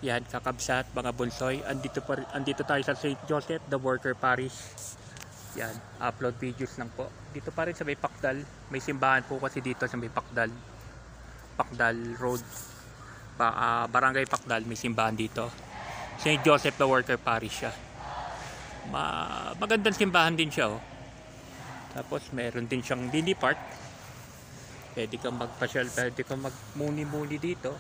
Yan, kakabsat, mga bunsoy. Andito tayo sa St. Joseph, the Worker Parish. Yan, upload videos lang po. Dito pa rin sa may Pakdal. May simbahan po kasi dito sa may Pakdal. Pakdal Road. Barangay Pakdal, may simbahan dito. St. Joseph, the Worker Parish siya. Magandang simbahan din siya, oh. Tapos meron din siyang mini park. Pwede kang magpasyal, pwede kang magmuni-muni dito.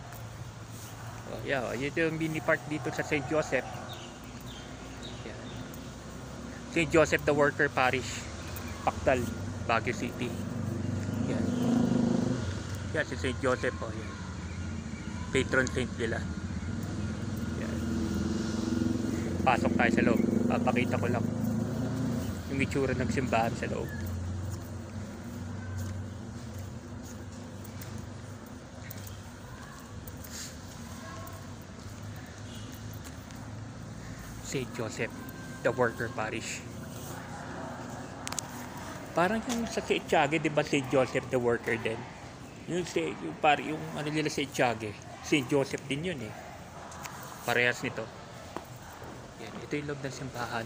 Oh, yeah, ito yung mini park dito sa St. Joseph. Yeah. St. Joseph the Worker Parish, Pakdal, Baguio City. Yan. Yan si St. Joseph, oh, yan. Patron saint nila. Yan. Pasok tayo sa loob. Papakita ko lang yung itsura ng simbahan sa loob. St. Joseph, the Worker Parish. Parang yung sa Etiage, di ba St. Joseph the Worker din? Yung ano nila sa Etiage, St. Joseph din yun eh. Parehas nito. Yan, ito yung loob ng simbahan.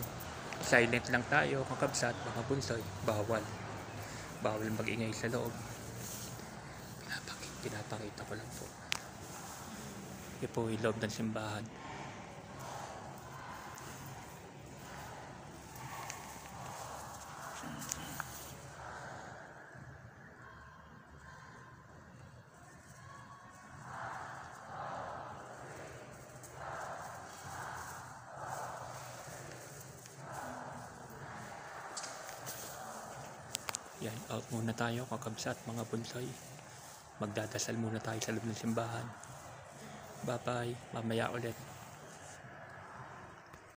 Silent lang tayo, kakabsat, mga bunsoy. Bawal mag-ingay sa loob. Pinapakita ko lang po. Ito po yung loob ng simbahan. Yan, out muna tayo, kakabsat, mga bunsoy. Magdadasal muna tayo sa loob ng simbahan. Bye bye, mamaya ulit.